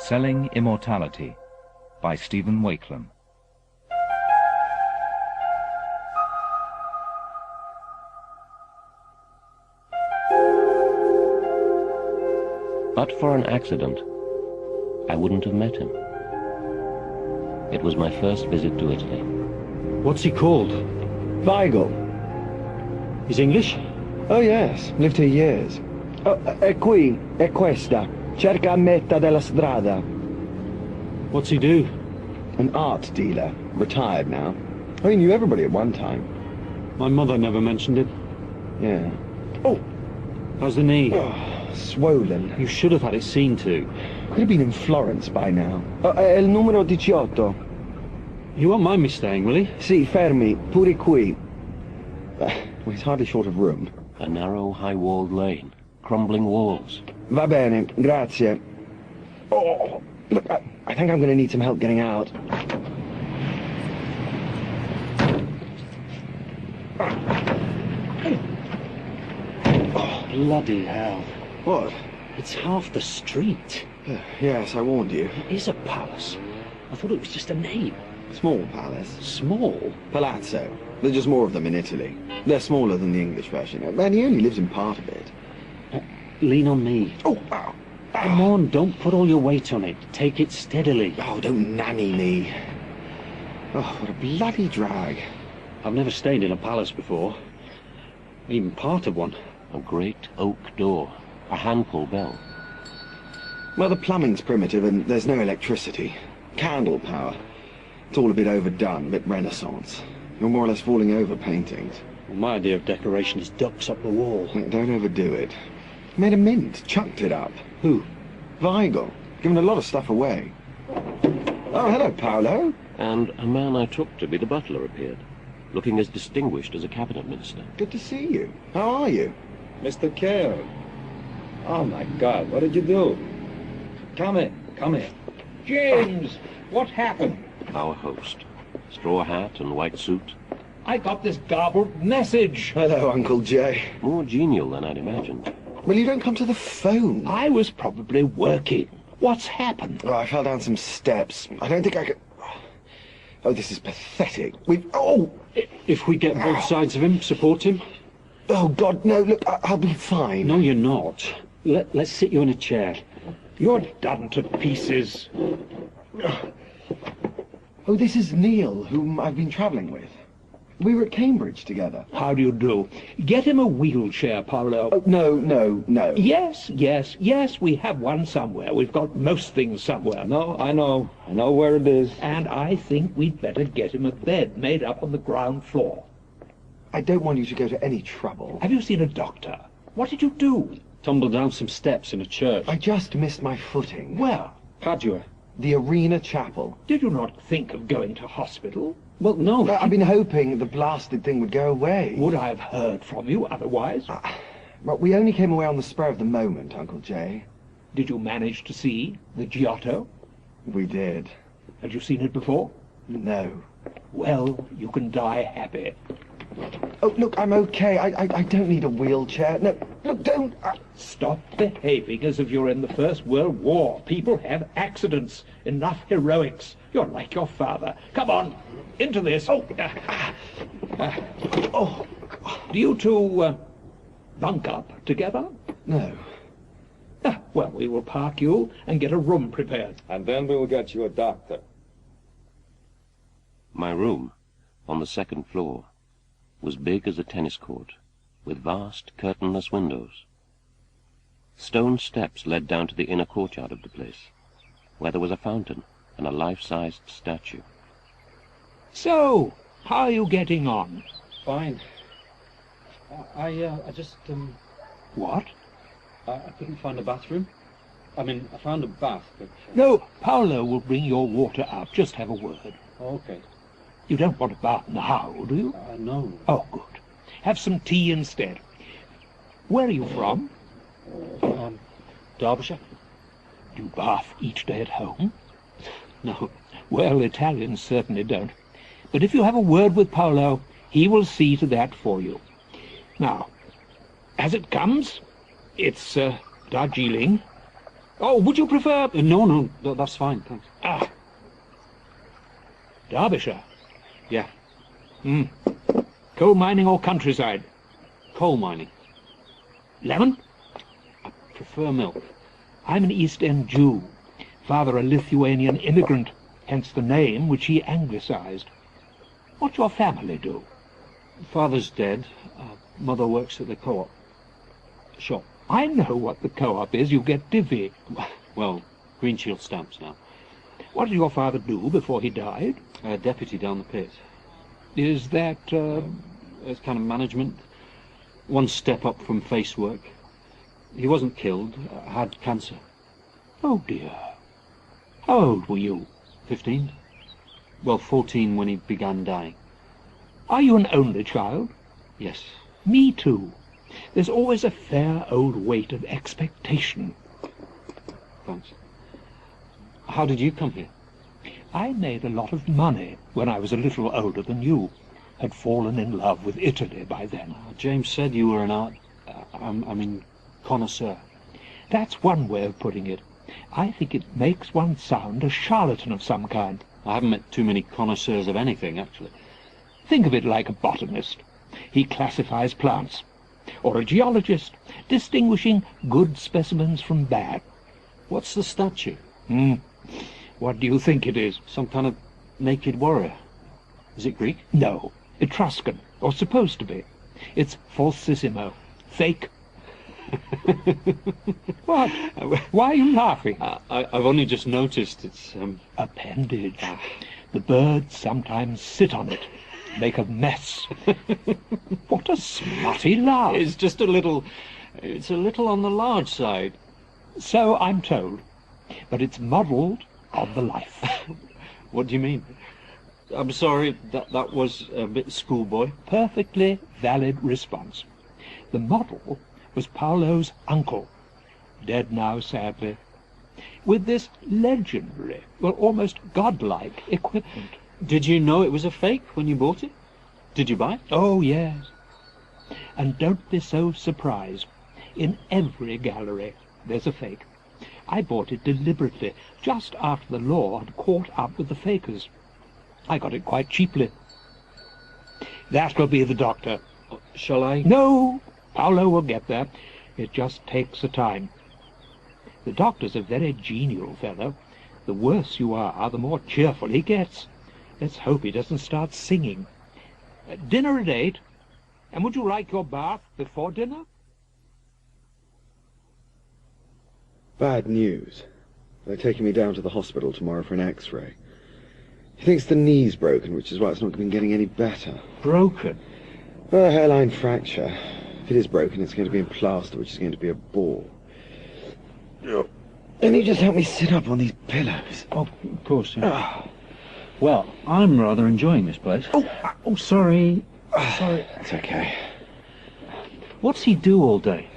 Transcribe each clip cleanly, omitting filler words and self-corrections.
Selling Immortality by Stephen Wakelam. But for an accident, I wouldn't have met him. It was my first visit to Italy. What's he called? Weigel. He's English? Oh yes, lived here years. Oh, è qui, è questa. Cerca a metà della strada. What's he do? An art dealer, retired now. I knew everybody at one time. My mother never mentioned it. Yeah. Oh, How's the knee? oh, swollen. You should have had it seen to. Could have been in Florence by now. Oh, è il numero 18. He won't mind me staying, will he? Sì, fermi, pure qui. Well, he's hardly short of room. A narrow, high-walled lane, crumbling walls. Va bene, grazie. Oh, look, I think I'm going to need some help getting out. Oh, bloody hell. What? It's half the street. Yes, I warned you. It is a palace. I thought it was just a name. Small palace. Small? Palazzo. There's just more of them in Italy. They're smaller than the English version, and he only lives in part of it. Lean on me. Oh, ow. Come on, don't put all your weight on it. Take it steadily. Oh, don't nanny me. Oh, what a bloody drag. I've never stayed in a palace before. Even part of one. A great oak door, a hand-pull bell. Well, the plumbing's primitive and there's no electricity. Candle power. It's all a bit overdone, a bit Renaissance. You're more or less falling over paintings. Well, my idea of decoration is ducks up the wall. Don't overdo it. Made a mint, chucked it up. Who? Weigel. Given a lot of stuff away. Oh, hello, Paolo. And a man I took to be the butler appeared, looking as distinguished as a cabinet minister. Good to see you. How are you? Mr. Kale. Oh, my God, what did you do? Come in, come in. James, what happened? Our host, straw hat and white suit, I got this garbled message. Hello, Uncle Jay. more genial than I'd imagined. Well, you don't come to the phone. I was probably working. What's happened? Oh, I fell down some steps. I don't think I could... Oh, this is pathetic. We've... Oh! If we get both sides of him, support him? Oh, God, no, look, I'll be fine. No, you're not. Let's sit you in a chair. You're done to pieces. Oh, this is Neil, whom I've been travelling with. We were at Cambridge together. How do you do? Get him a wheelchair, Paolo. Oh, no. Yes, we have one somewhere. We've got most things somewhere. No, I know where it is. And I think we'd better get him a bed made up on the ground floor. I don't want you to go to any trouble. Have you seen a doctor? What did you do? Tumbled down some steps in a church. I just missed my footing. Where? Padua. The Arena Chapel. Did you not think of going to hospital? Well, no. I've been hoping the blasted thing would go away. Would I have heard from you otherwise? Well, we only came away on the spur of the moment, Uncle Jay. Did you manage to see the Giotto? We did. Had you seen it before? No. Well, you can die happy. Oh, look, I'm okay. I don't need a wheelchair. No, look, don't... Stop behaving as if you're in the First World War. People have accidents. Enough heroics. You're like your father. Come on, into this. Oh, do you two bunk up together? No. Well, we will park you and get a room prepared. And then we will get you a doctor. My room, on the second floor, was big as a tennis court, with vast curtainless windows. Stone steps led down to the inner courtyard of the place, where there was a fountain and a life-sized statue. So, how are you getting on? Fine. I just, What? I couldn't find a bathroom. I mean, I found a bath, but... No, Paolo will bring your water up. Just have a word. Okay. You don't want a bath now, do you? No. Oh, good. Have some tea instead. Where are you from? Derbyshire? Do you bath each day at home? No. Well, Italians certainly don't. But if you have a word with Paolo, he will see to that for you. Now, as it comes, it's Darjeeling, Oh, would you prefer... No, that's fine, thanks. Ah. Derbyshire. Yeah, Coal mining or countryside? coal mining. Lemon? I prefer milk. I'm an East End Jew. Father a Lithuanian immigrant, hence the name which he anglicised. What's your family do? Father's dead. Mother works at the co-op shop. I know what the co-op is. You get divvy. Well, Green Shield stamps now. What did your father do before he died? Deputy down the pit. Is that... It's kind of management. One step up from face work. He wasn't killed. Had cancer. Oh, dear. How old were you? 15. Well, 14 when he began dying. Are you an only child? Yes. Me too. There's always a fair old weight of expectation. Thanks. How did you come here? I made a lot of money when I was a little older than you. Had fallen in love with Italy by then. James said you were an art... connoisseur. That's one way of putting it. I think it makes one sound a charlatan of some kind. I haven't met too many connoisseurs of anything, actually. Think of it like a botanist. He classifies plants. Or a geologist, distinguishing good specimens from bad. What's the statue? What do you think it is? Some kind of naked warrior. Is it Greek? No, Etruscan, or supposed to be. It's falsissimo. Fake. What? Why are you laughing? I've only just noticed it's... Appendage. The birds sometimes sit on it, make a mess. What a smutty laugh. It's just a little... It's a little on the large side. So I'm told. But it's modelled on the life. What do you mean? I'm sorry, that was a bit schoolboy. Perfectly valid response. The model was Paolo's uncle, dead now sadly, with this legendary, well, almost godlike equipment. Did you know it was a fake when you bought it? Did you buy it? Oh, yes. And don't be so surprised. In every gallery there's a fake. I bought it deliberately, just after the law had caught up with the fakers. I got it quite cheaply. That will be the doctor. Shall I? No, Paolo will get there. It just takes a time. The doctor's a very genial fellow. The worse you are, the more cheerful he gets. Let's hope he doesn't start singing. Dinner at 8. And would you like your bath before dinner? Bad news. They're taking me down to the hospital tomorrow for an X-ray. He thinks the knee's broken, which is why it's not been getting any better. Broken? A hairline fracture. If it is broken, it's going to be in plaster, which is going to be a bore. Can you just help me sit up on these pillows? Oh, of course, yeah. Well, I'm rather enjoying this place. Sorry. Sorry. It's okay. What's he do all day?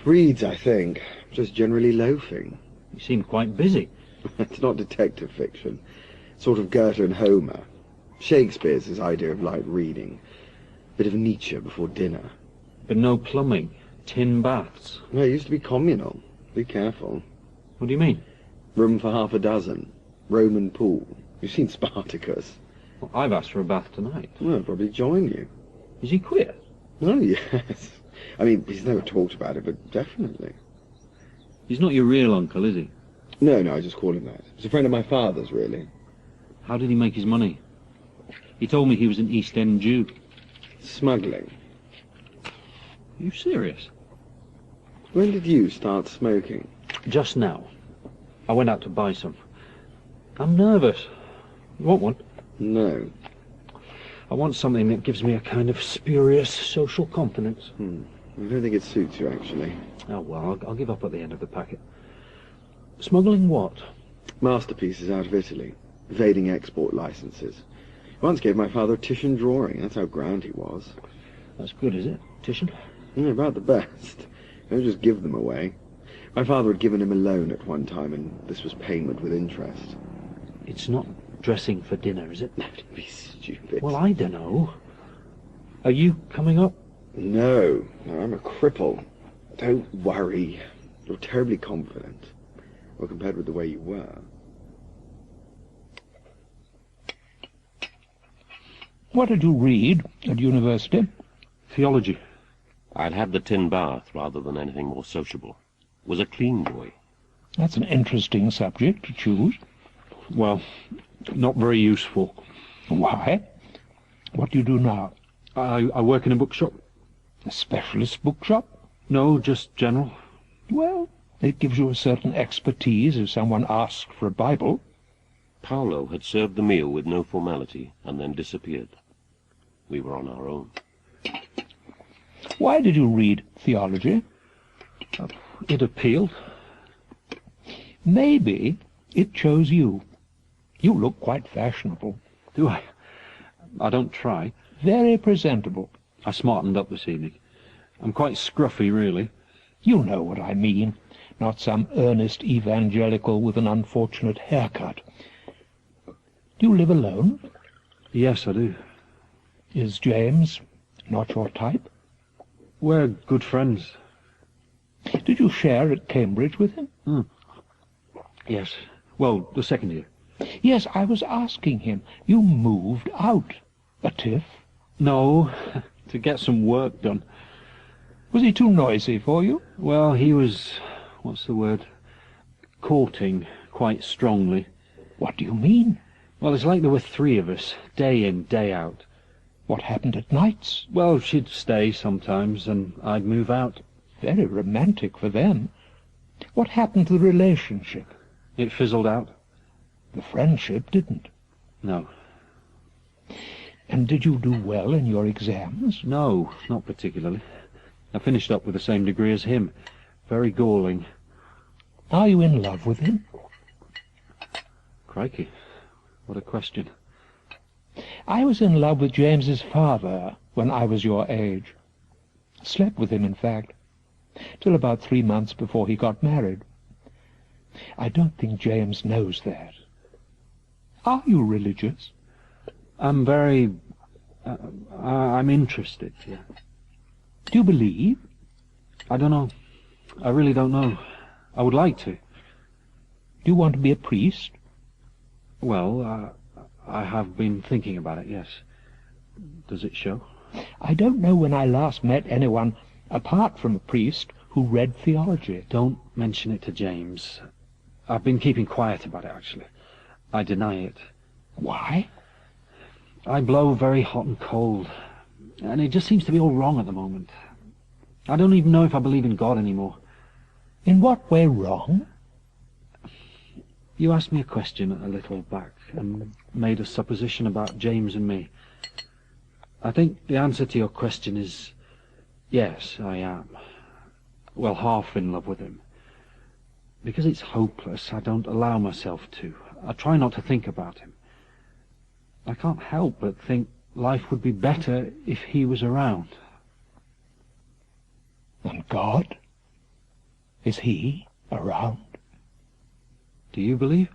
Reads, I think. Just generally loafing. He seemed quite busy. It's not detective fiction. Sort of Goethe and Homer. Shakespeare's his idea of light reading. Bit of Nietzsche before dinner. But no plumbing. Tin baths. No, it used to be communal. Be careful. What do you mean? Room for half a dozen. Roman pool. You've seen Spartacus. Well, I've asked for a bath tonight. Well, I'll probably join you. Is he queer? Oh, yes. I mean, he's never talked about it, but definitely. He's not your real uncle, is he? No, I just call him that. He's a friend of my father's, really. How did he make his money? He told me he was an East End Jew. Smuggling. Are you serious? When did you start smoking? Just now. I went out to buy some. I'm nervous. You want one? No. I want something that gives me a kind of spurious social confidence. I don't think it suits you, actually. Oh, well, I'll give up at the end of the packet. Smuggling what? Masterpieces out of Italy. Evading export licenses. He once gave my father a Titian drawing. That's how grand he was. That's good, is it? Titian? Yeah, about the best. Don't just give them away. My father had given him a loan at one time, and this was payment with interest. It's not dressing for dinner, is it? Don't be stupid. Well, I don't know. Are you coming up? No, I'm a cripple. Don't worry. You're terribly confident. Well, compared with the way you were. What did you read at university? Theology. I'd had the tin bath rather than anything more sociable. Was a clean boy. That's an interesting subject to choose. Well, not very useful. Why? What do you do now? I work in a bookshop. A specialist bookshop? No, just general. Well, it gives you a certain expertise if someone asks for a Bible. Paolo had served the meal with no formality and then disappeared. We were on our own. Why did you read theology? It appealed. Maybe it chose you. You look quite fashionable. Do I? I don't try. Very presentable. I smartened up this evening. I'm quite scruffy, really. You know what I mean. Not some earnest evangelical with an unfortunate haircut. Do you live alone? Yes, I do. Is James not your type? We're good friends. Did you share at Cambridge with him? Yes. Well, the second year. Yes, I was asking him. You moved out. A tiff? No, to get some work done. Was he too noisy for you? Well, he was, what's the word, courting quite strongly. What do you mean? Well, it's like there were three of us, day in, day out. What happened at nights? Well, she'd stay sometimes, and I'd move out. Very romantic for them. What happened to the relationship? It fizzled out. The friendship didn't. No. And did you do well in your exams? No, not particularly. I finished up with the same degree as him. Very galling. Are you in love with him? Crikey, what a question. I was in love with James's father when I was your age. Slept with him, in fact, till about 3 months before he got married. I don't think James knows that. Are you religious? I'm very... I'm interested, yeah. Do you believe? I don't know. I really don't know. I would like to. Do you want to be a priest? Well, I have been thinking about it, yes. Does it show? I don't know when I last met anyone, apart from a priest, who read theology. Don't mention it to James. I've been keeping quiet about it, actually. I deny it. Why? I blow very hot and cold, and it just seems to be all wrong at the moment. I don't even know if I believe in God anymore. In what way wrong? You asked me a question a little back, and made a supposition about James and me. I think the answer to your question is, yes, I am. Well, half in love with him. Because it's hopeless, I don't allow myself to. I try not to think about him. I can't help but think life would be better if he was around. And God? Is he around? Do you believe?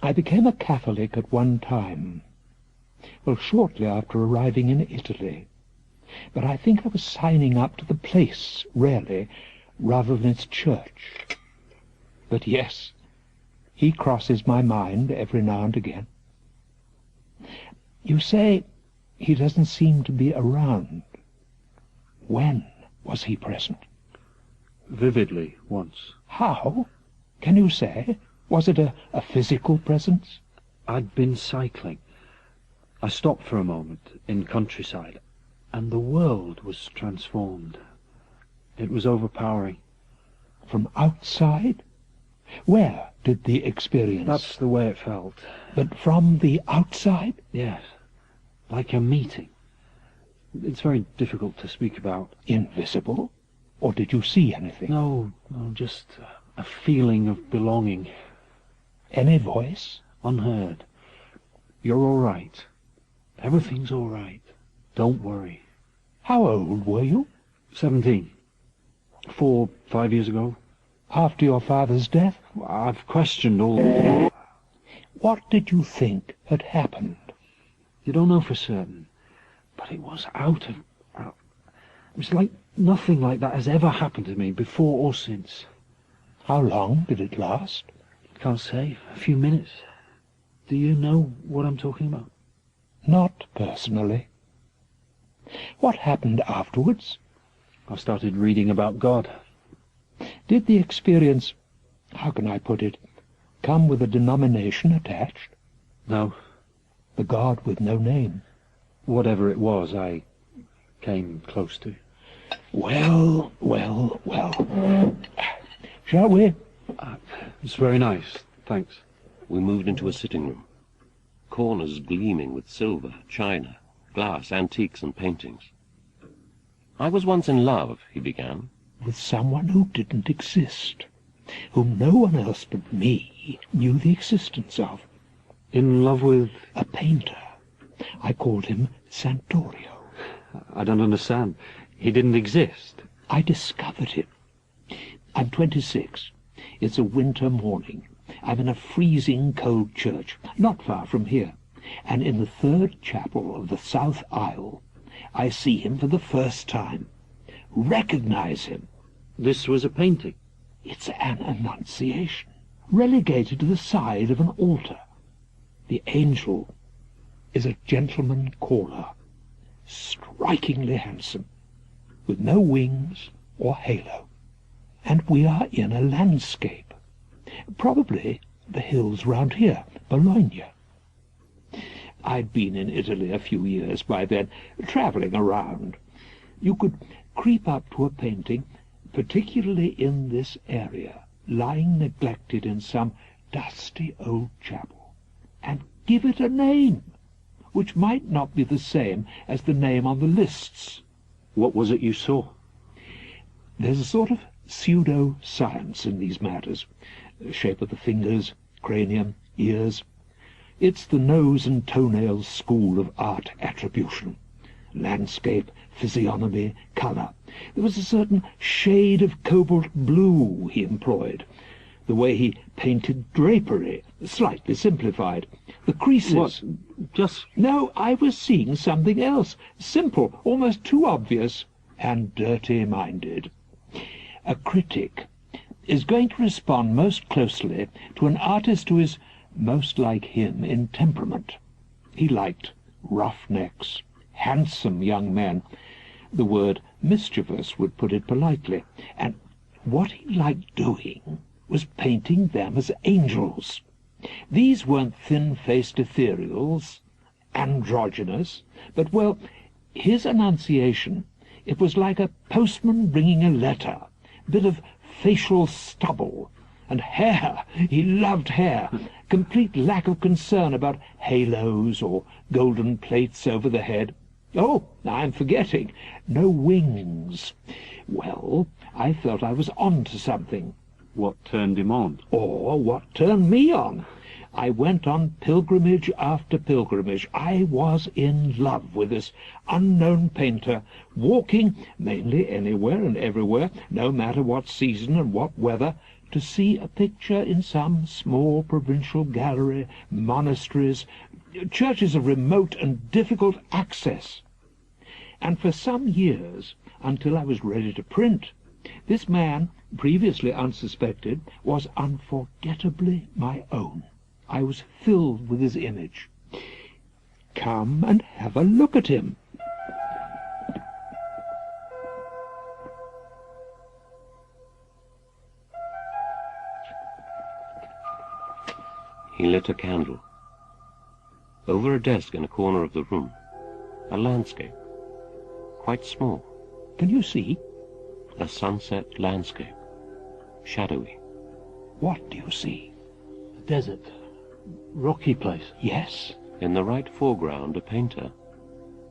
I became a Catholic at one time. Well, shortly after arriving in Italy. But I think I was signing up to the place, really, rather than its church. But yes, he crosses my mind every now and again. You say he doesn't seem to be around. When was he present? Vividly, once. How? Can you say? Was it a physical presence? I'd been cycling. I stopped for a moment in countryside, and the world was transformed. It was overpowering. From outside? Where did the experience... That's the way it felt. But from the outside? Yes. Like a meeting. It's very difficult to speak about. Invisible? Or did you see anything? No, just a feeling of belonging. Any voice? Unheard. You're all right. Everything's all right. Don't worry. How old were you? 17. 4, 5 years ago. After your father's death? I've questioned all... What did you think had happened? You don't know for certain, but it was out. It was like nothing like that has ever happened to me before or since. How long did it last? Can't say. A few minutes. Do you know what I'm talking about? Not personally. What happened afterwards? I started reading about God. Did the experience, how can I put it, come with a denomination attached? No. The God with no name? Whatever it was, I came close to. Well, well, well. Shall we? It's very nice, thanks. We moved into a sitting room, corners gleaming with silver, china, glass, antiques, and paintings. "I was once in love," he began. With someone who didn't exist, whom no one else but me knew the existence of. In love with... A painter. I called him Santorio. I don't understand. He didn't exist. I discovered him. I'm 26. It's a winter morning. I'm in a freezing cold church, not far from here, and in the third chapel of the south aisle I see him for the first time. Recognize him. This was a painting. It's an Annunciation, relegated to the side of an altar. The angel is a gentleman caller, strikingly handsome, with no wings or halo. And we are in a landscape, probably the hills round here, Bologna. I'd been in Italy a few years by then, travelling around. You could creep up to a painting, particularly in this area, lying neglected in some dusty old chapel, and give it a name, which might not be the same as the name on the lists. What was it you saw? There's a sort of pseudo-science in these matters. Shape of the fingers, cranium, ears. It's the nose and toenails school of art attribution. Landscape, physiognomy, colour. There was a certain shade of cobalt blue he employed. The way he painted drapery, slightly simplified. The creases... What? Just... No, I was seeing something else. Simple, almost too obvious, and dirty-minded. A critic is going to respond most closely to an artist who is most like him in temperament. He liked roughnecks, handsome young men. The word mischievous would put it politely. And what he liked doing was painting them as angels. These weren't thin-faced ethereals, androgynous, but, well, his Annunciation, it was like a postman bringing a letter, a bit of facial stubble, and hair. He loved hair. Complete lack of concern about halos or golden plates over the head. Oh, I'm forgetting. No wings. Well, I felt I was on to something. What turned him on? Or what turned me on. I went on pilgrimage after pilgrimage. I was in love with this unknown painter, walking, mainly anywhere and everywhere, no matter what season and what weather, to see a picture in some small provincial gallery, monasteries, churches of remote and difficult access. And for some years, until I was ready to print, this man, previously unsuspected, was unforgettably my own. I was filled with his image. Come and have a look at him. He lit a candle. Over a desk in a corner of the room, a landscape, quite small. Can you see? A sunset landscape, shadowy. What do you see? A desert. Rocky place. Yes. In the right foreground, a painter,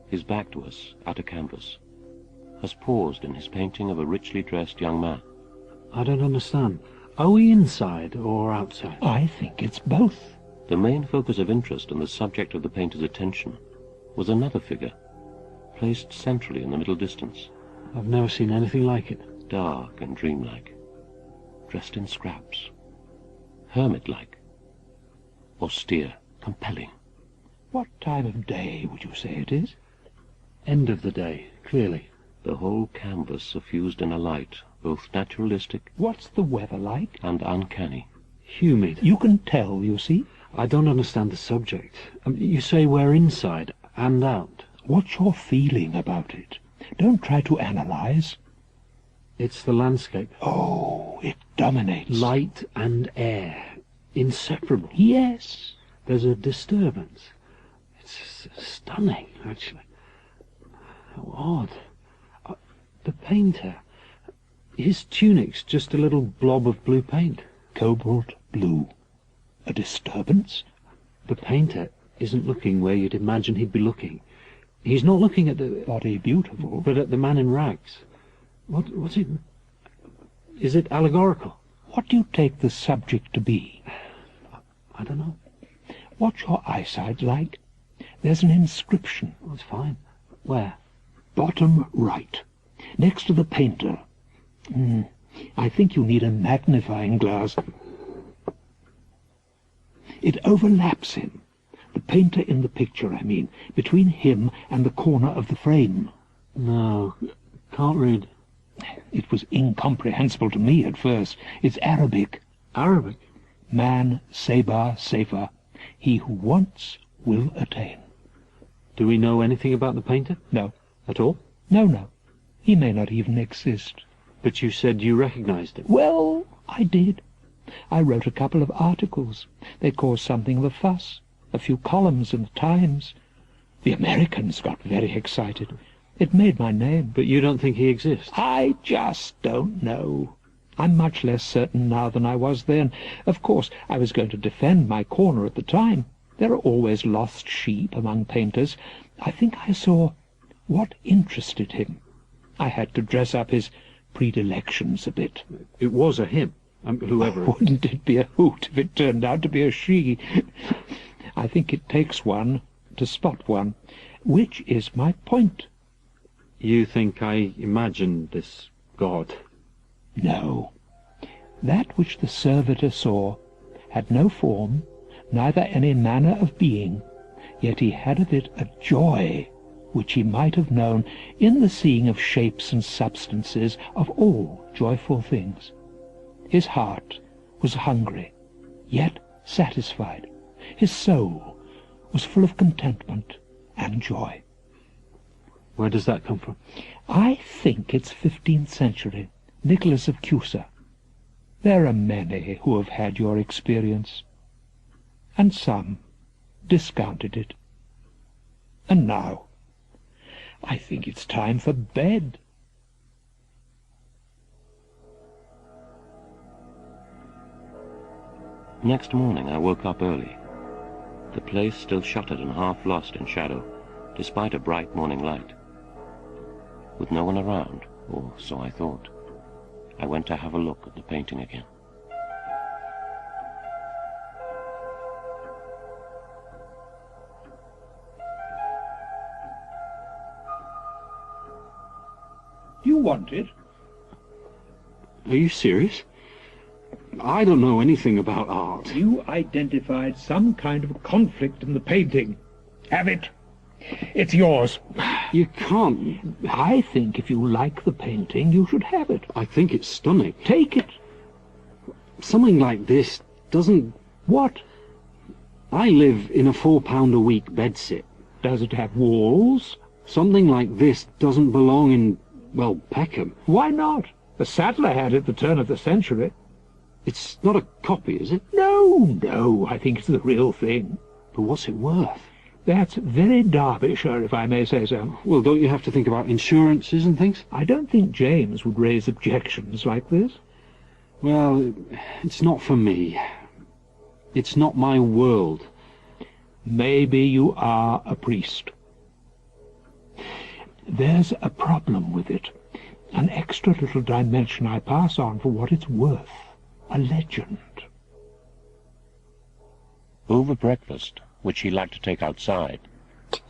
his back to us, at a canvas, has paused in his painting of a richly dressed young man. I don't understand. Are we inside or outside? I think it's both. The main focus of interest and the subject of the painter's attention was another figure, placed centrally in the middle distance. I've never seen anything like it. Dark and dreamlike, dressed in scraps, hermit-like, austere, compelling. What time of day would you say it is? End of the day, clearly. The whole canvas suffused in a light both naturalistic What's the weather like? and uncanny. Humid. You can tell, you see. I don't understand the subject. You say we're inside and out. What's your feeling about it? Don't try to analyze. It's the landscape. Oh, it dominates. Light and air. Inseparable. Yes. There's a disturbance. It's stunning, actually. How odd. The painter. His tunic's just a little blob of blue paint. Cobalt blue. A disturbance? The painter isn't looking where you'd imagine he'd be looking. He's not looking at the... Body beautiful. But at the man in rags. What's it... Is it allegorical? What do you take the subject to be? I don't know. What's your eyesight like? There's an inscription. Oh, it's fine. Where? Bottom right. Next to the painter. I think you need a magnifying glass. It overlaps him. The painter in the picture, I mean. Between him and the corner of the frame. No, can't read. It was incomprehensible to me at first. It's Arabic. Arabic? Man Sabar Safer. He who wants will attain. Do we know anything about the painter? No. At all? No. He may not even exist. But you said you recognized him. Well, I did. I wrote a couple of articles. They caused something of a fuss. A few columns in the Times. The Americans got very excited. It made my name. But you don't think he exists? I just don't know. I'm much less certain now than I was then. Of course, I was going to defend my corner at the time. There are always lost sheep among painters. I think I saw what interested him. I had to dress up his predilections a bit. It was a him, whoever. Wouldn't it be a hoot if it turned out to be a she? I think it takes one to spot one, which is my point. You think I imagined this God? No. That which the servitor saw had no form, neither any manner of being, yet he had of it a joy which he might have known in the seeing of shapes and substances of all joyful things. His heart was hungry, yet satisfied. His soul was full of contentment and joy. Where does that come from? I think it's 15th century, Nicholas of Cusa. There are many who have had your experience, and some discounted it. And now, I think it's time for bed. Next morning I woke up early. The place still shuttered and half lost in shadow, despite a bright morning light. With no one around, or so I thought, I went to have a look at the painting again. You want it? Are you serious? I don't know anything about art. You identified some kind of conflict in the painting. Have it. It's yours. You can't. I think if you like the painting, you should have it. I think it's stunning. Take it. Something like this doesn't... What? I live in a £4-a-week bedsit. Does it have walls? Something like this doesn't belong in, well, Peckham. Why not? The Saddler had it at the turn of the century. It's not a copy, is it? No, I think it's the real thing. But what's it worth? That's very Derbyshire, if I may say so. Well, don't you have to think about insurances and things? I don't think James would raise objections like this. Well, it's not for me. It's not my world. Maybe you are a priest. There's a problem with it. An extra little dimension I pass on for what it's worth. A legend. Over breakfast, which he liked to take outside,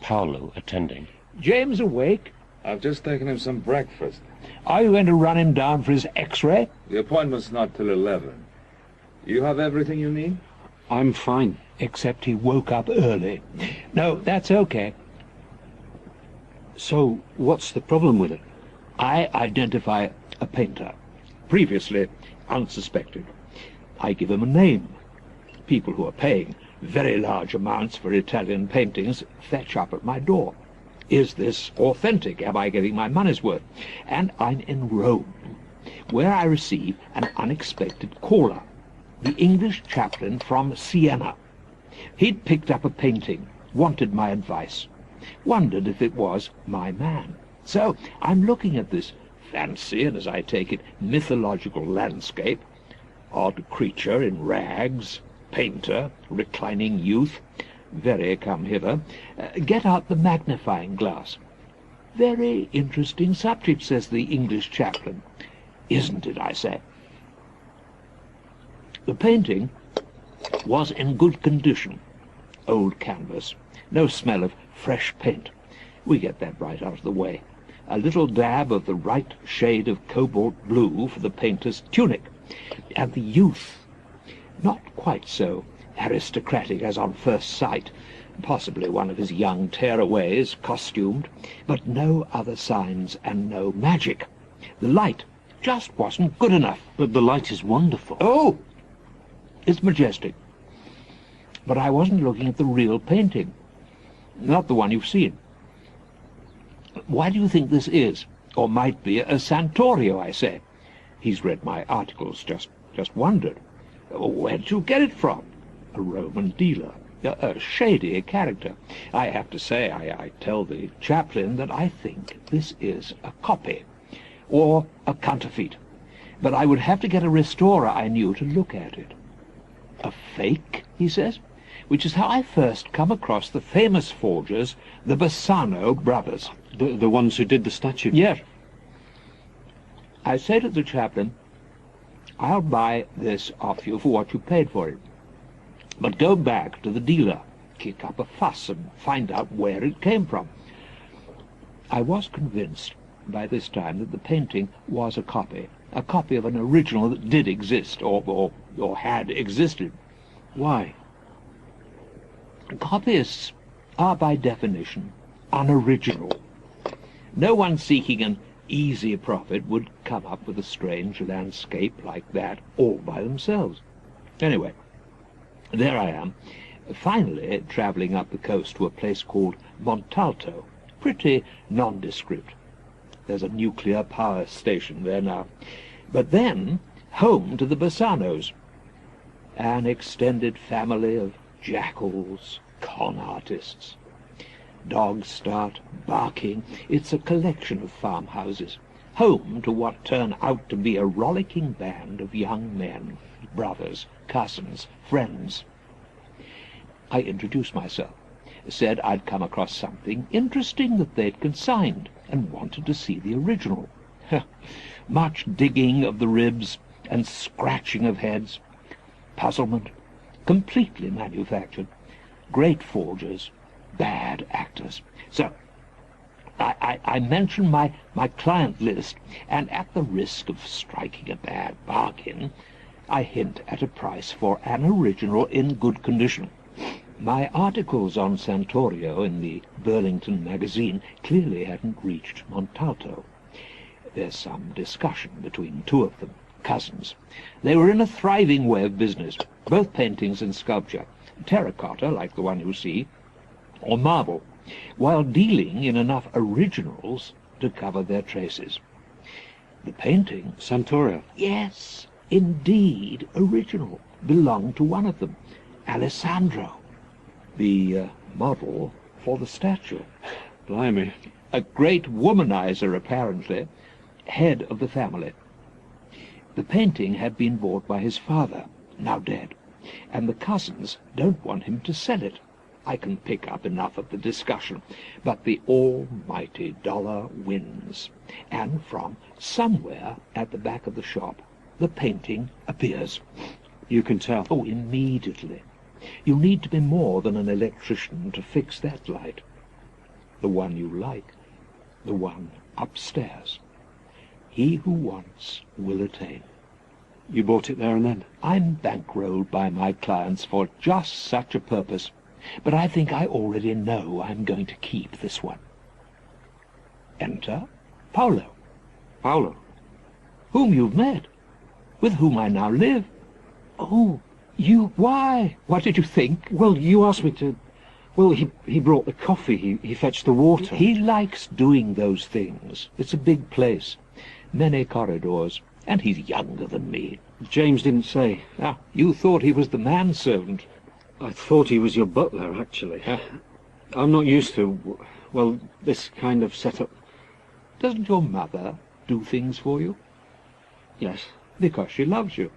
Paolo attending. James awake? I've just taken him some breakfast. Are you going to run him down for his X-ray? The appointment's not till 11. You have everything you need? I'm fine. Except he woke up early. No, that's okay. So, what's the problem with it? I identify a painter. previously unsuspected. I give him a name. People who are paying very large amounts for Italian paintings fetch up at my door. Is this authentic? Am I getting my money's worth? And I'm in Rome, where I receive an unexpected caller, the English chaplain from Siena. He'd picked up a painting, wanted my advice, wondered if it was my man. So I'm looking at this fancy, and as I take it, mythological landscape, odd creature in rags, painter, reclining youth, very come hither, get out the magnifying glass. Very interesting subject, says the English chaplain. Isn't it, I say. The painting was in good condition. Old canvas, no smell of fresh paint. We get that right out of the way. A little dab of the right shade of cobalt blue for the painter's tunic. And the youth, not quite so aristocratic as on first sight, possibly one of his young tearaways, costumed, but no other signs and no magic. The light just wasn't good enough. But the light is wonderful. Oh, it's majestic. But I wasn't looking at the real painting, not the one you've seen. Why do you think this is, or might be, a Santorio, I say? He's read my articles, just wondered. Where did you get it from? A Roman dealer, a shady character. I have to say, I tell the chaplain that I think this is a copy, or a counterfeit. But I would have to get a restorer I knew to look at it. A fake, he says, which is how I first come across the famous forgers, the Bassano brothers. The ones who did the statue? Yes. I say to the chaplain, I'll buy this off you for what you paid for it. But go back to the dealer, kick up a fuss and find out where it came from. I was convinced by this time that the painting was a copy of an original that did exist, or had existed. Why? Copyists are by definition unoriginal. No one seeking an easy profit would come up with a strange landscape like that all by themselves. Anyway, there I am, finally travelling up the coast to a place called Montalto, pretty nondescript. There's a nuclear power station there now. But then, home to the Bassanos, an extended family of jackals, con artists. Dogs start barking. It's a collection of farmhouses, home to what turn out to be a rollicking band of young men, brothers, cousins, friends. I introduced myself, said I'd come across something interesting that they'd consigned, and wanted to see the original. Much digging of the ribs and scratching of heads. Puzzlement, completely manufactured. Great forgers, bad actors. So, I mention my client list, and at the risk of striking a bad bargain, I hint at a price for an original in good condition. My articles on Santorio in the Burlington magazine clearly hadn't reached Montalto. There's some discussion between two of them, cousins. They were in a thriving way of business, both paintings and sculpture, terracotta, like the one you see, or marble, while dealing in enough originals to cover their traces. The painting, Santorio? Yes, indeed, original, belonged to one of them, Alessandro, the model for the statue. Blimey. A great womanizer, apparently, head of the family. The painting had been bought by his father, now dead, and the cousins don't want him to sell it. I can pick up enough of the discussion, but the almighty dollar wins, and from somewhere at the back of the shop the painting appears. You can tell? Oh, immediately. You need to be more than an electrician to fix that light. The one you like, the one upstairs. He who wants will attain. You bought it there and then? I'm bankrolled by my clients for just such a purpose, but I think I already know I'm going to keep this one. Enter Paolo. Paolo? Whom you've met. with whom I now live. Oh, You, why? What did you think? well, you asked me to... Well, he brought the coffee, he fetched the water. He likes doing those things. It's a big place, many corridors, and he's younger than me. James didn't say. Ah, you thought he was the manservant. I thought he was your butler, actually. I'm not used to, well, this kind of setup. Doesn't your mother do things for you? Yes, Because she loves you.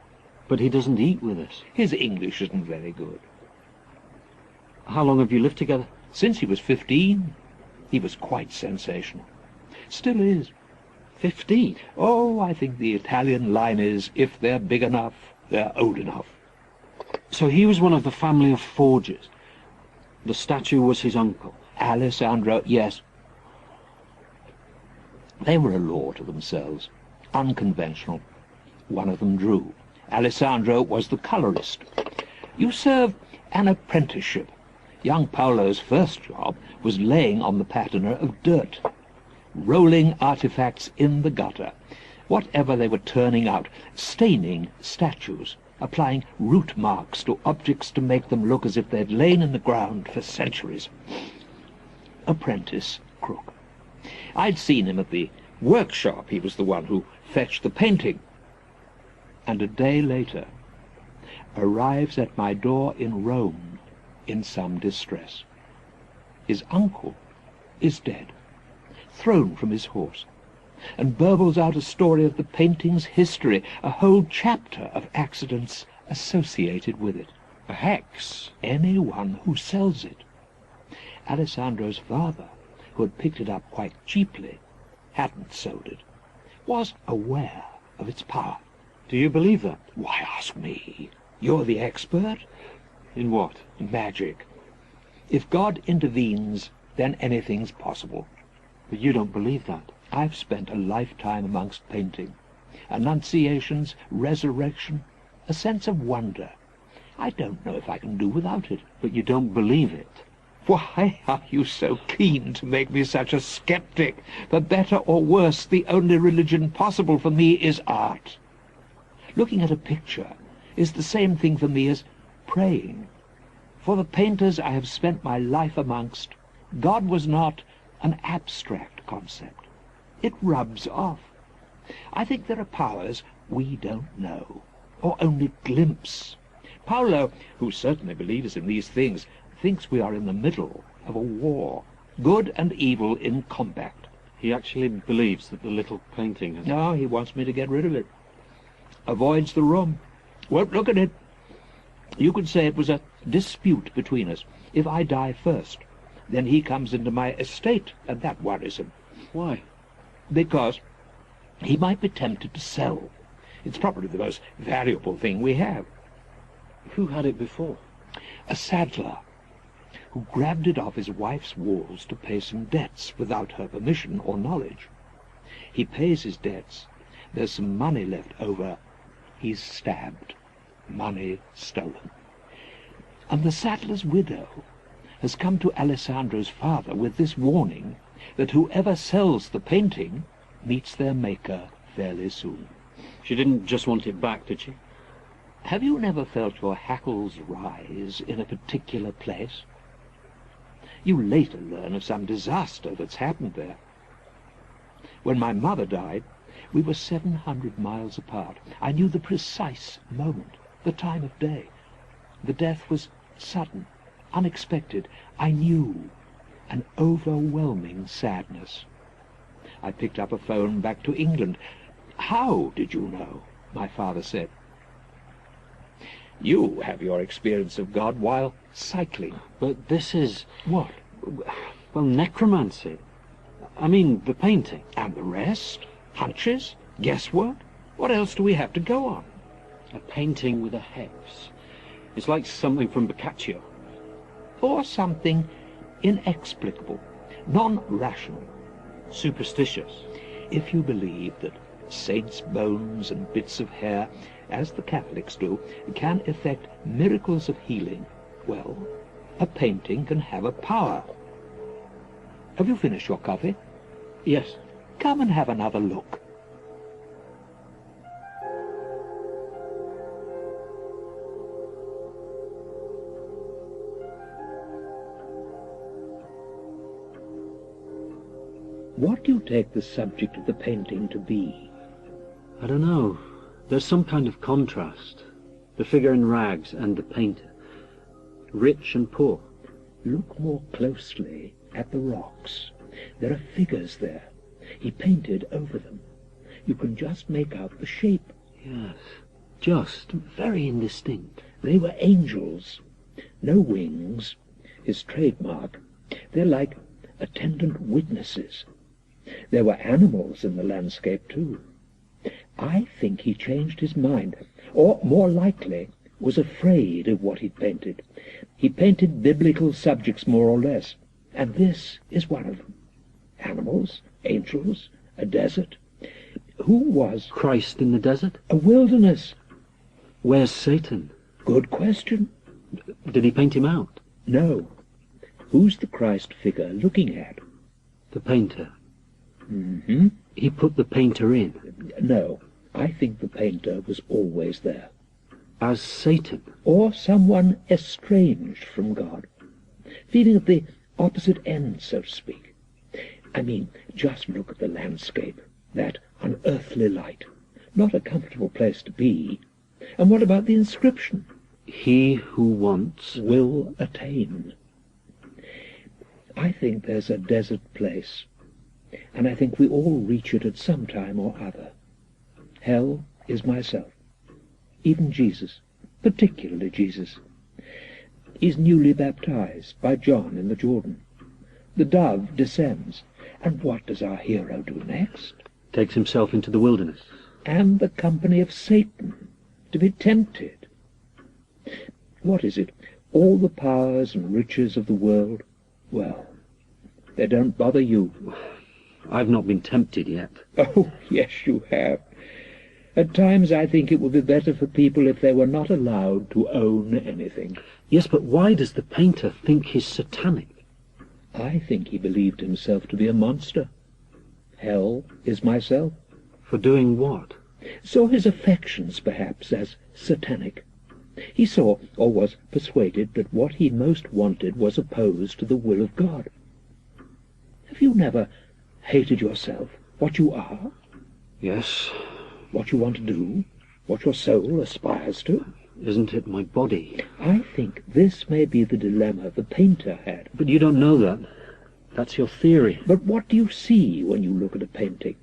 but he doesn't eat with us. His English isn't very good. How long have you lived together? Since he was 15, he was quite sensational. Still is. 15? Oh, I think the Italian line is, if they're big enough, they're old enough. So he was one of the family of forgers. The statue was his uncle. Alessandro, yes. They were a law to themselves, unconventional. One of them drew. Alessandro was the colorist. You serve an apprenticeship. Young Paolo's first job was laying on the patina of dirt, rolling artifacts in the gutter, whatever they were turning out, staining statues, applying root marks to objects to make them look as if they'd lain in the ground for centuries. Apprentice crook. I'd seen him at the workshop. He was the one who fetched the painting. And a day later arrives at my door in Rome in some distress. His uncle is dead, thrown from his horse, and burbles out a story of the painting's history, a whole chapter of accidents associated with it. A hex? Anyone who sells it. Alessandro's father, who had picked it up quite cheaply, hadn't sold it, was aware of its power. Do you believe that? Why ask me? You're the expert. In what? Magic. If God intervenes, then anything's possible. But you don't believe that. I've spent a lifetime amongst painting. Annunciations, resurrection, a sense of wonder. I don't know if I can do without it. But you don't believe it. Why are you so keen to make me such a skeptic? For better or worse, the only religion possible for me is art. Looking at a picture is the same thing for me as praying. For the painters I have spent my life amongst, God was not an abstract concept. It rubs off. I think there are powers we don't know, or only glimpse. Paolo, who certainly believes in these things, thinks we are in the middle of a war, good and evil in combat. He actually believes that the little painting has... No, he wants me to get rid of it. Avoids the room. Won't look at it. You could say it was a dispute between us. If I die first, then he comes into my estate, and that worries him. Why? Because he might be tempted to sell. It's probably the most valuable thing we have. Who had it before? A saddler who grabbed it off his wife's walls to pay some debts without her permission or knowledge. He pays his debts. There's some money left over. He's stabbed. Money stolen. And the saddler's widow has come to Alessandro's father with this warning that whoever sells the painting meets their maker fairly soon. She didn't just want it back, did she? Have you never felt your hackles rise in a particular place? You later learn of some disaster that's happened there. When my mother died, we were 700 miles apart. I knew the precise moment, the time of day. The death was sudden, unexpected. I knew an overwhelming sadness. I picked up a phone back to England. How did you know? My father said. You have your experience of God while cycling. But this is... What? Well, necromancy. I mean, the painting. And the rest? Hunches? Guesswork? What else do we have to go on? A painting with a hex. It's like something from Boccaccio. Or something inexplicable, non-rational. Superstitious. If you believe that saints' bones and bits of hair, as the Catholics do, can effect miracles of healing, well, a painting can have a power. Have you finished your coffee? Yes. Come and have another look. What do you take the subject of the painting to be? I don't know. There's some kind of contrast. The figure in rags and the painter. Rich and poor. Look more closely at the rocks. There are figures there. He painted over them. You can just make out the shape. Yes, just very indistinct. They were angels. No wings. His trademark. They're like attendant witnesses. There were animals in the landscape, too. I think he changed his mind, or, more likely, was afraid of what he painted. He painted biblical subjects, more or less, and this is one of them. Animals, angels, a desert. Who was Christ in the desert? a wilderness? Where's Satan? Good question. Did he paint him out? No. Who's the Christ figure looking at? The painter. Mm-hmm. He put the painter in. No, I think the painter was always there. As Satan. Or someone estranged from God, feeling at the opposite end, so to speak. I mean, just look at the landscape, that unearthly light. Not a comfortable place to be. And what about the inscription? He who wants Will attain. I think there's a desert place, and I think we all reach it at some time or other. Hell is myself. Even Jesus, particularly Jesus. He's newly baptized by John in the Jordan. The dove descends, and what does our hero do next? takes himself into the wilderness. And the company of Satan, to be tempted. What is it? All the powers and riches of the world? Well, they don't bother you. I've not been tempted yet. Oh, yes, you have. At times I think it would be better for people if they were not allowed to own anything. Yes, but why does the painter think he's satanic? I think he believed himself to be a monster. Hell is myself. For doing what? Saw his affections, perhaps, as satanic. He saw, or was persuaded, that what he most wanted was opposed to the will of God. Have you never hated yourself, what you are, Yes. what you want to do, what your soul aspires to? Isn't it my body? I think this may be the dilemma the painter had. But you don't know that. That's your theory. But what do you see when you look at a painting?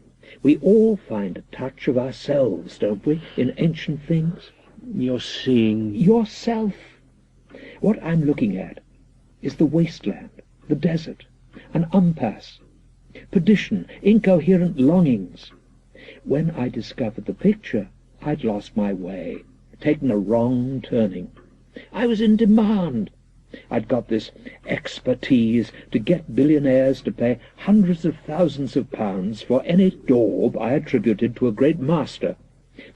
We all find a touch of ourselves, don't we, in ancient things? You're seeing... Yourself. What I'm looking at is the wasteland, the desert, an impasse, perdition, incoherent longings. When I discovered the picture, I'd lost my way, taken a wrong turning. I was in demand. I'd got this expertise to get billionaires to pay hundreds of thousands of pounds for any daub I attributed to a great master.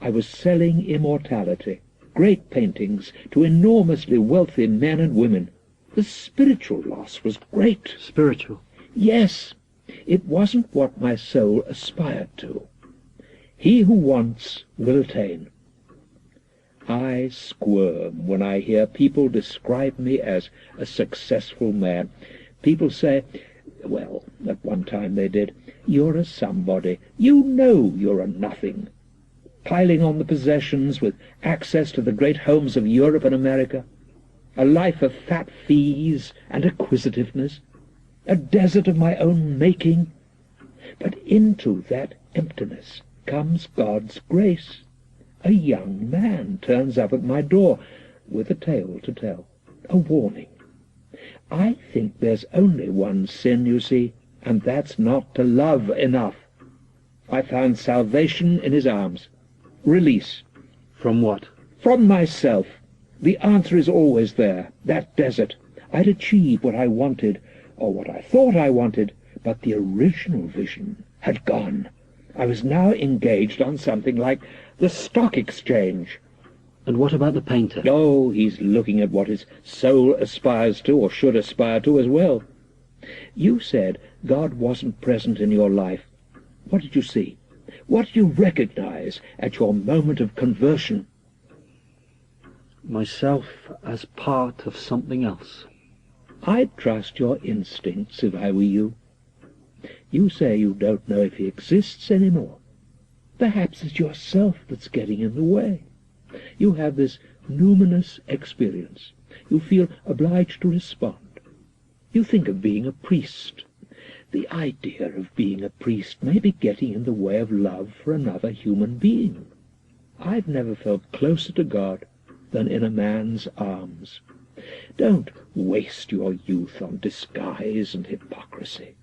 I was selling immortality, great paintings, to enormously wealthy men and women. The spiritual loss was great. Spiritual? Yes, it wasn't what my soul aspired to. He who wants will attain. I squirm when I hear people describe me as a successful man. People say, well, at one time they did, you're a somebody. You know you're a nothing. Piling on the possessions with access to the great homes of Europe and America. A life of fat fees and acquisitiveness. A desert of my own making. But into that emptiness comes God's grace. A young man turns up at my door with a tale to tell, a warning. I think there's only one sin, you see, and that's not to love enough. I found salvation in his arms. Release. From what? From myself. The answer is always there, that desert. I'd achieved what I wanted, or what I thought I wanted, but the original vision had gone. I was now engaged on something like the stock exchange. And what about the painter? Oh, he's looking at what his soul aspires to, or should aspire to as well. You said God wasn't present in your life. What did you see? What did you recognize at your moment of conversion? Myself as part of something else. I'd trust your instincts if I were you. You say you don't know if he exists anymore. Perhaps it's yourself that's getting in the way. You have this numinous experience. You feel obliged to respond. You think of being a priest. The idea of being a priest may be getting in the way of love for another human being. I've never felt closer to God than in a man's arms. Don't waste your youth on disguise and hypocrisy.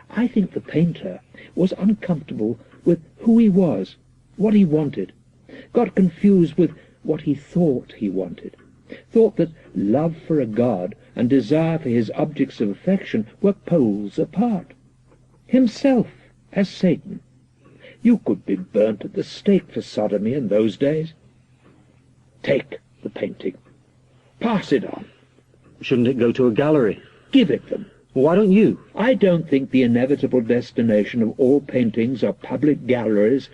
I think the painter was uncomfortable with who he was, what he wanted, got confused with what he thought he wanted, thought that love for a god and desire for his objects of affection were poles apart. Himself as Satan. You could be burnt at the stake for sodomy in those days. Take the painting. Pass it on. Shouldn't it go to a gallery? Give it them. Why don't you? I don't think the inevitable destination of all paintings are public galleries.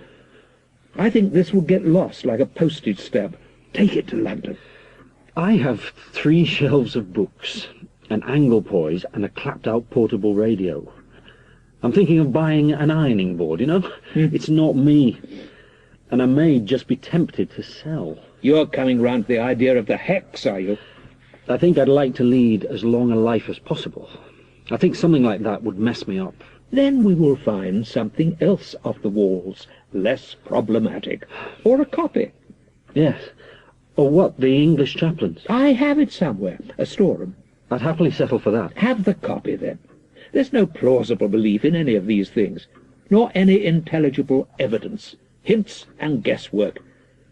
I think this will get lost like a postage stamp. Take it to London. I have 3 shelves of books, an angle poise, and a clapped-out portable radio. I'm thinking of buying an ironing board, you know? It's not me. And I may just be tempted to sell. You're coming round to the idea of the hex, are you? I think I'd like to lead as long a life as possible. I think something like that would mess me up. Then we will find something else off the walls, less problematic. Or a copy. Yes. Or what, the English chaplains? I have it somewhere, a storeroom. I'd happily settle for that. Have the copy, then. There's no plausible belief in any of these things, nor any intelligible evidence. Hints and guesswork.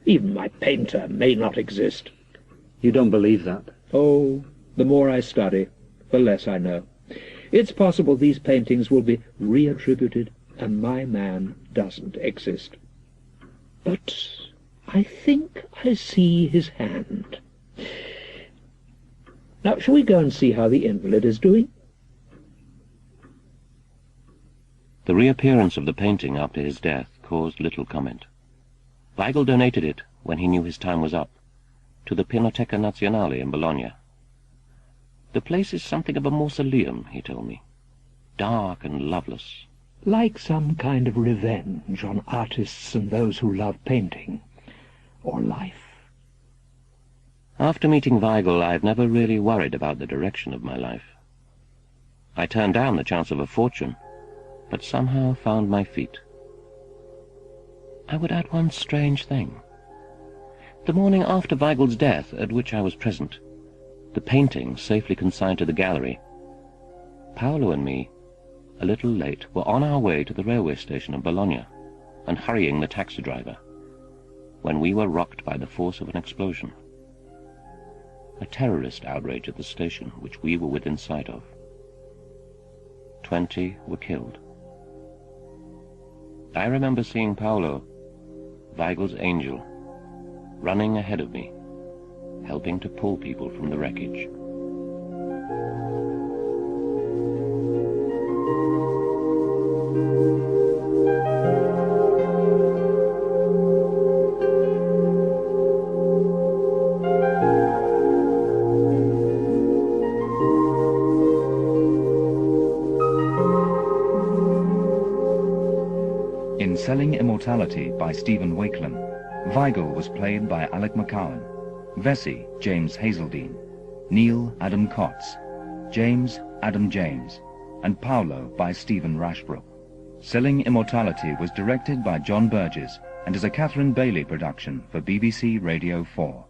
Even my painter may not exist. You don't believe that? Oh, the more I study, the less I know. It's possible these paintings will be reattributed and my man doesn't exist. But I think I see his hand. Now, shall we go and see how the invalid is doing? The reappearance of the painting after his death caused little comment. Weigel donated it, when he knew his time was up, to the Pinoteca Nazionale in Bologna. The place is something of a mausoleum, he told me, dark and loveless. Like some kind of revenge on artists and those who love painting, or life. After meeting Weigel, I've never really worried about the direction of my life. I turned down the chance of a fortune, but somehow found my feet. I would add one strange thing. The morning after Weigel's death, at which I was present, the painting safely consigned to the gallery, Paolo and me, a little late, were on our way to the railway station of Bologna and hurrying the taxi driver, when we were rocked by the force of an explosion. A terrorist outrage at the station, which we were within sight of. 20 were killed. I remember seeing Paolo, Weigel's angel, running ahead of me, helping to pull people from the wreckage. In Selling Immortality by Stephen Wakelam, Weigel was played by Alec McCowan, Vesey, James Hazeldine, Neil, Adam Kotz, James, Adam James, and Paolo by Stephen Rashbrook. Selling Immortality was directed by John Burgess and is a Catherine Bailey production for BBC Radio 4.